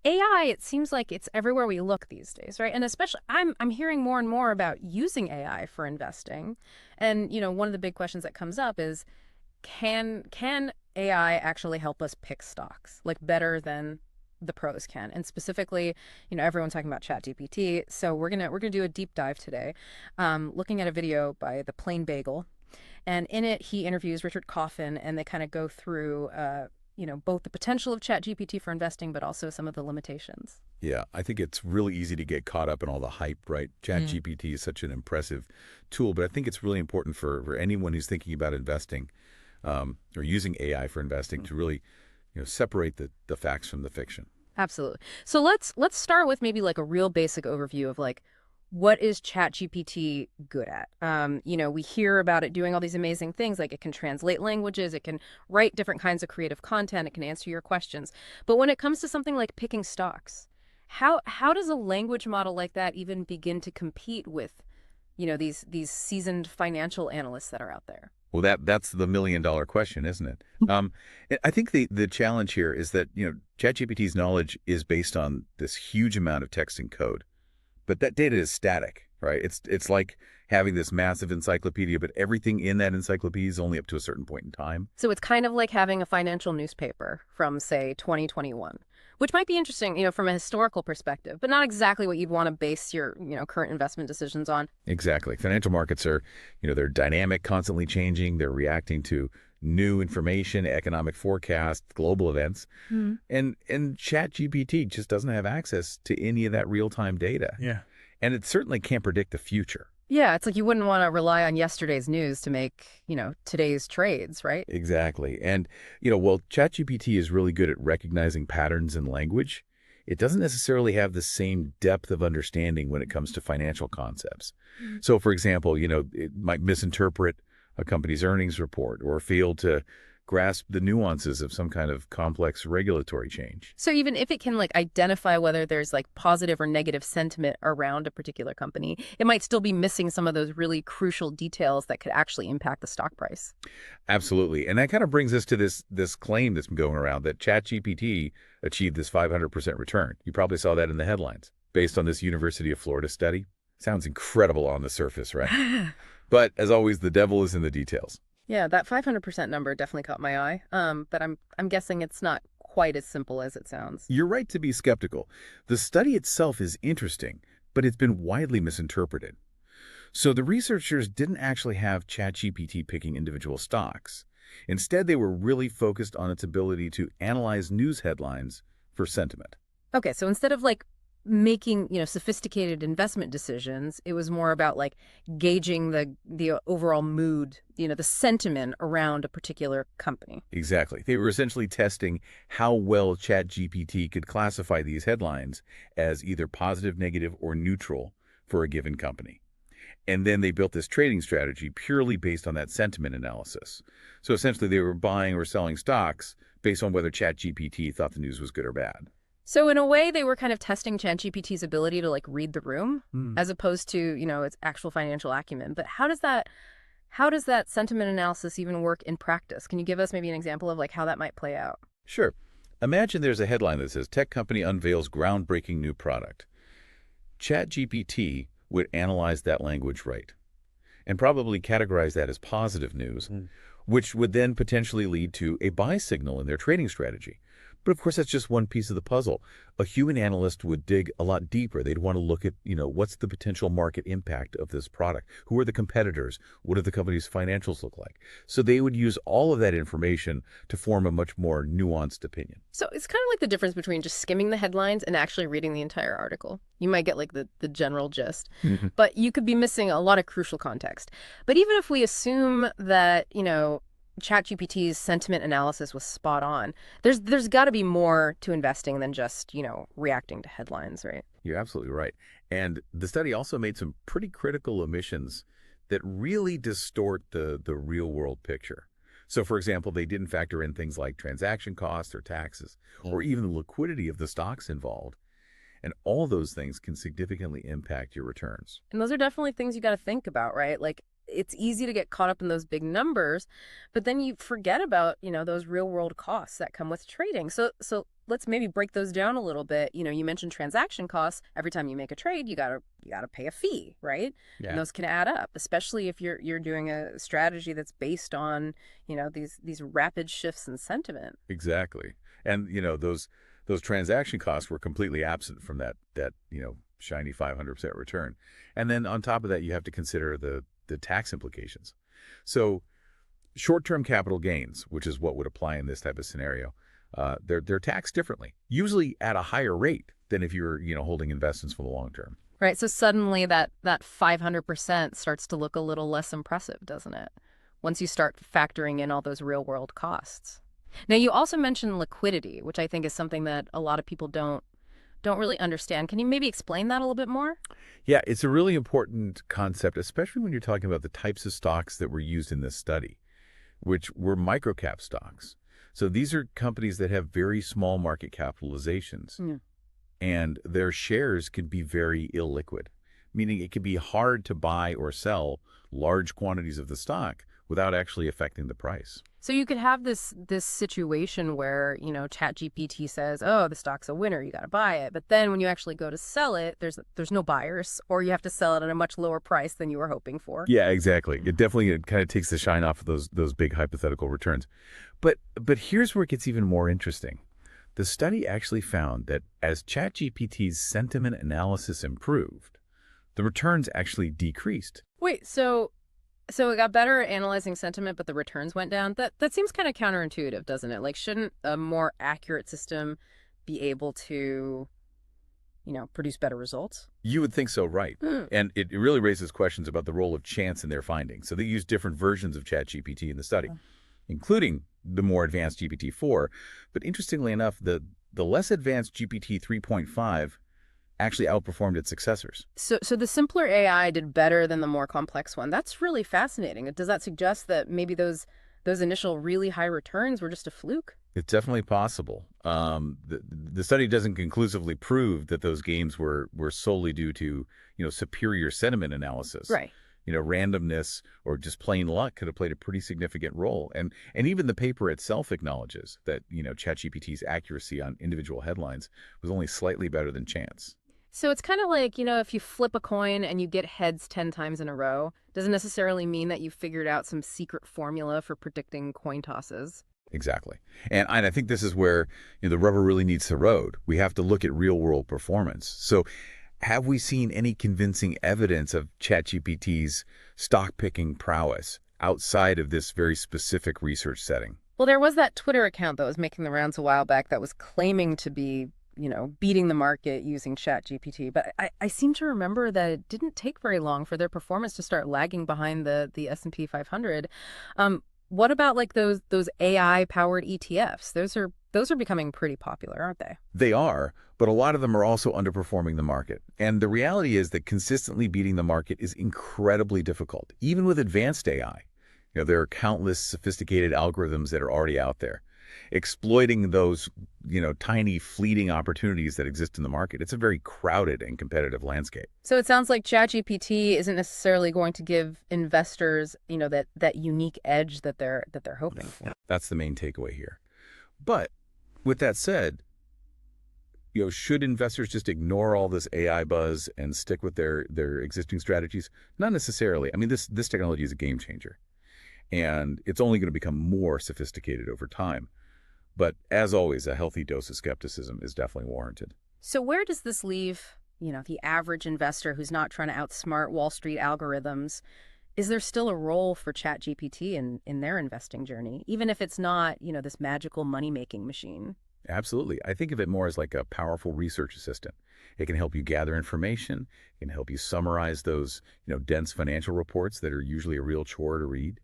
AI, it seems like it's everywhere we look these days, right? And especially I'm hearing more and more about using AI for investing. And, one of the big questions that comes up is can AI actually help us pick stocks like better than the pros can? And specifically, everyone's talking about ChatGPT. So we're gonna do a deep dive today, looking at a video by the Plain Bagel, and in it he interviews Richard Coffin, and they kind of go through both the potential of ChatGPT for investing, but also some of the limitations. Yeah, I think it's really easy to get caught up in all the hype, right? Mm. ChatGPT is such an impressive tool, but I think it's really important for anyone who's thinking about investing or using AI for investing to really, separate the facts from the fiction. Absolutely. So let's start with maybe like a real basic overview of like what is ChatGPT good at? We hear about it doing all these amazing things, like it can translate languages, it can write different kinds of creative content, it can answer your questions. But when it comes to something like picking stocks, how does a language model like that even begin to compete with, these seasoned financial analysts that are out there? Well, that's the million-dollar question, isn't it? I think the challenge here is that ChatGPT's knowledge is based on this huge amount of text and code, but that data is static, right? It's like having this massive encyclopedia, but everything in that encyclopedia is only up to a certain point in time. So it's kind of like having a financial newspaper from, say, 2021, which might be interesting, from a historical perspective, but not exactly what you'd want to base your, current investment decisions on. Exactly. Financial markets are, they're dynamic, constantly changing. They're reacting to new information, economic forecasts, global events. Hmm. And ChatGPT just doesn't have access to any of that real-time data. Yeah. And it certainly can't predict the future. Yeah, it's like you wouldn't want to rely on yesterday's news to make, today's trades, right? Exactly. And, while ChatGPT is really good at recognizing patterns in language, it doesn't necessarily have the same depth of understanding when it comes to financial concepts. Mm. So, for example, it might misinterpret a company's earnings report or fail to grasp the nuances of some kind of complex regulatory change. So even if it can like identify whether there's like positive or negative sentiment around a particular company, it might still be missing some of those really crucial details that could actually impact the stock price. Absolutely. And that kind of brings us to this claim that's been going around that ChatGPT achieved this 500% return. You probably saw that in the headlines based on this University of Florida study. Sounds incredible on the surface, right? But as always, the devil is in the details. Yeah, that 500% number definitely caught my eye. But I'm guessing it's not quite as simple as it sounds. You're right to be skeptical. The study itself is interesting, but it's been widely misinterpreted. So the researchers didn't actually have ChatGPT picking individual stocks. Instead, they were really focused on its ability to analyze news headlines for sentiment. Okay, so instead of like making, sophisticated investment decisions, it was more about like gauging the overall mood, the sentiment around a particular company. Exactly. They were essentially testing how well ChatGPT could classify these headlines as either positive, negative, or neutral for a given company. And then they built this trading strategy purely based on that sentiment analysis. So essentially they were buying or selling stocks based on whether ChatGPT thought the news was good or bad. So in a way, they were kind of testing ChatGPT's ability to like read the room, Hmm. as opposed to, its actual financial acumen. But how does that sentiment analysis even work in practice? Can you give us maybe an example of like how that might play out? Sure. Imagine there's a headline that says, "Tech company unveils groundbreaking new product." ChatGPT would analyze that language right and probably categorize that as positive news, Mm. which would then potentially lead to a buy signal in their trading strategy. But of course, that's just one piece of the puzzle. A human analyst would dig a lot deeper. They'd want to look at, what's the potential market impact of this product? Who are the competitors? What do the company's financials look like? So they would use all of that information to form a much more nuanced opinion. So it's kind of like the difference between just skimming the headlines and actually reading the entire article. You might get like the general gist, Mhm. but you could be missing a lot of crucial context. But even if we assume that, ChatGPT's sentiment analysis was spot on, there's got to be more to investing than just, reacting to headlines, right? You're absolutely right. And the study also made some pretty critical omissions that really distort the real world picture. So, for example, they didn't factor in things like transaction costs or taxes, or even the liquidity of the stocks involved. And all those things can significantly impact your returns. And those are definitely things you got to think about, right? Like it's easy to get caught up in those big numbers, but then you forget about, those real world costs that come with trading. So let's maybe break those down a little bit. You mentioned transaction costs. Every time you make a trade, you gotta pay a fee, right? And Yeah, those can add up, especially if you're doing a strategy that's based on, these rapid shifts in sentiment. exactly. And those transaction costs were completely absent from that shiny 500% return. And then on top of that, you have to consider the tax implications. So short-term capital gains, which is what would apply in this type of scenario, they're taxed differently, usually at a higher rate than if you're holding investments for the long term. Right. So suddenly that 500% starts to look a little less impressive, doesn't it? Once you start factoring in all those real world costs. Now, you also mentioned liquidity, which I think is something that a lot of people don't really understand. Can you maybe explain that a little bit more? Yeah, it's a really important concept, especially when you're talking about the types of stocks that were used in this study, which were microcap stocks. So these are companies that have very small market capitalizations, Yeah. and their shares can be very illiquid, meaning it can be hard to buy or sell large quantities of the stock without actually affecting the price. So you could have this situation where, ChatGPT says, "Oh, the stock's a winner, you got to buy it." But then when you actually go to sell it, there's no buyers, or you have to sell it at a much lower price than you were hoping for. Yeah, exactly. It kind of takes the shine off of those big hypothetical returns. But here's where it gets even more interesting. The study actually found that as ChatGPT's sentiment analysis improved, the returns actually decreased. Wait, so it got better at analyzing sentiment, but the returns went down. That seems kind of counterintuitive, doesn't it? Like, shouldn't a more accurate system be able to, produce better results? You would think so, right? Hmm. And it really raises questions about the role of chance in their findings. So they used different versions of ChatGPT in the study, including the more advanced GPT-4. But interestingly enough, the less advanced GPT 3.5 actually outperformed its successors. So the simpler AI did better than the more complex one. That's really fascinating. Does that suggest that maybe those initial really high returns were just a fluke? It's definitely possible. The study doesn't conclusively prove that those gains were solely due to superior sentiment analysis. Right. Randomness or just plain luck could have played a pretty significant role. And even the paper itself acknowledges that ChatGPT's accuracy on individual headlines was only slightly better than chance. So it's kind of like, if you flip a coin and you get heads 10 times in a row, doesn't necessarily mean that you figured out some secret formula for predicting coin tosses. Exactly. And I think this is where the rubber really needs the road. We have to look at real world performance. So have we seen any convincing evidence of ChatGPT's stock picking prowess outside of this very specific research setting? Well, there was that Twitter account that was making the rounds a while back that was claiming to be, beating the market using ChatGPT. But I seem to remember that it didn't take very long for their performance to start lagging behind the S&P 500. What about like those AI powered ETFs? Those are becoming pretty popular, aren't they? They are, but a lot of them are also underperforming the market. And the reality is that consistently beating the market is incredibly difficult, even with advanced AI. There are countless sophisticated algorithms that are already out there. Exploiting those, tiny fleeting opportunities that exist in the market. It's a very crowded and competitive landscape. So it sounds like ChatGPT isn't necessarily going to give investors, that unique edge that they're hoping for. That's the main takeaway here. But with that said, should investors just ignore all this AI buzz and stick with their existing strategies? Not necessarily. I mean, this technology is a game changer, and it's only going to become more sophisticated over time. But as always, a healthy dose of skepticism is definitely warranted. So where does this leave, the average investor who's not trying to outsmart Wall Street algorithms? Is there still a role for ChatGPT in their investing journey, even if it's not, this magical money-making machine? Absolutely. I think of it more as like a powerful research assistant. It can help you gather information. It can help you summarize those, dense financial reports that are usually a real chore to read.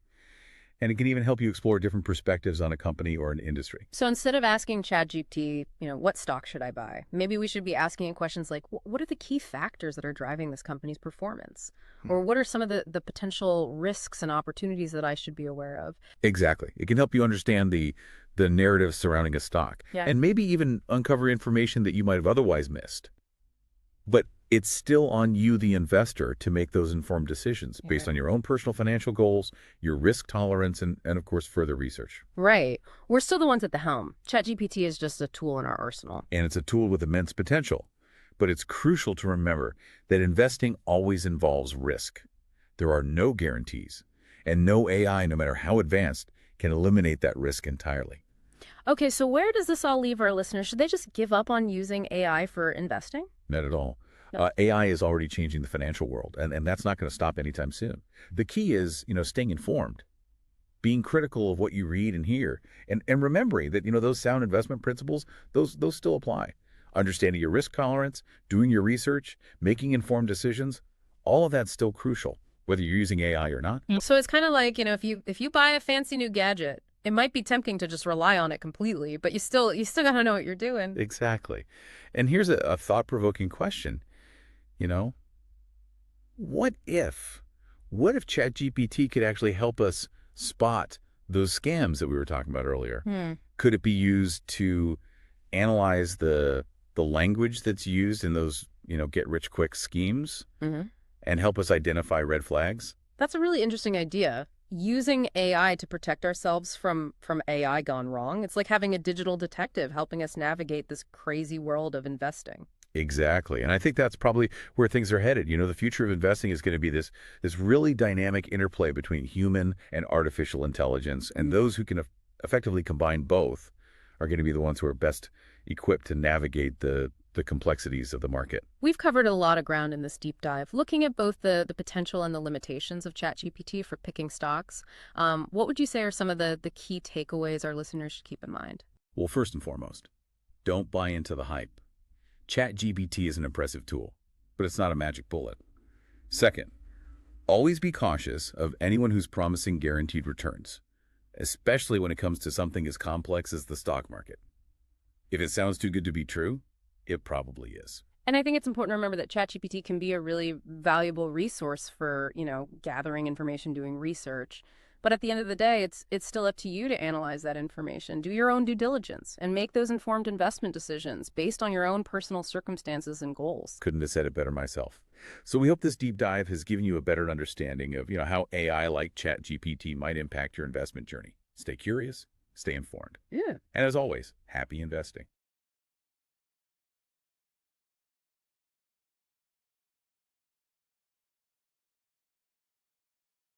And it can even help you explore different perspectives on a company or an industry. So instead of asking ChatGPT, what stock should I buy? Maybe we should be asking it questions like, what are the key factors that are driving this company's performance? Or what are some of the potential risks and opportunities that I should be aware of? Exactly. It can help you understand the narrative surrounding a stock. Yeah. And maybe even uncover information that you might have otherwise missed. But It's still on you, the investor, to make those informed decisions Yeah. based on your own personal financial goals, your risk tolerance, and of course, further research. Right. We're still the ones at the helm. ChatGPT is just a tool in our arsenal. And it's a tool with immense potential. But it's crucial to remember that investing always involves risk. There are no guarantees, and no AI, no matter how advanced, can eliminate that risk entirely. Okay, so where does this all leave our listeners? Should they just give up on using AI for investing? Not at all. No. AI is already changing the financial world, and that's not going to stop anytime soon. The key is, staying informed, being critical of what you read and hear, and remembering that, those sound investment principles, those still apply. Understanding your risk tolerance, doing your research, making informed decisions, all of that's still crucial, whether you're using AI or not. So it's kind of like, if you buy a fancy new gadget, it might be tempting to just rely on it completely, but you still got to know what you're doing. Exactly. And here's a thought-provoking question. You know, what if, what if ChatGPT could actually help us spot those scams that we were talking about earlier? Hmm. Could it be used to analyze the language that's used in those, get-rich-quick schemes Hmm. and help us identify red flags? That's a really interesting idea. Using AI to protect ourselves from AI gone wrong. It's like having a digital detective helping us navigate this crazy world of investing. Exactly. And I think that's probably where things are headed. The future of investing is going to be this really dynamic interplay between human and artificial intelligence. And those who can effectively combine both are going to be the ones who are best equipped to navigate the complexities of the market. We've covered a lot of ground in this deep dive, looking at both the potential and the limitations of ChatGPT for picking stocks. What would you say are some of the key takeaways our listeners should keep in mind? Well, first and foremost, don't buy into the hype. ChatGPT is an impressive tool, but it's not a magic bullet. Second, always be cautious of anyone who's promising guaranteed returns, especially when it comes to something as complex as the stock market. If it sounds too good to be true, it probably is. And I think it's important to remember that ChatGPT can be a really valuable resource for, gathering information, doing research. But at the end of the day, it's still up to you to analyze that information, do your own due diligence, and make those informed investment decisions based on your own personal circumstances and goals. Couldn't have said it better myself. So we hope this deep dive has given you a better understanding of, how AI like ChatGPT might impact your investment journey. Stay curious, stay informed. Yeah. And as always, happy investing.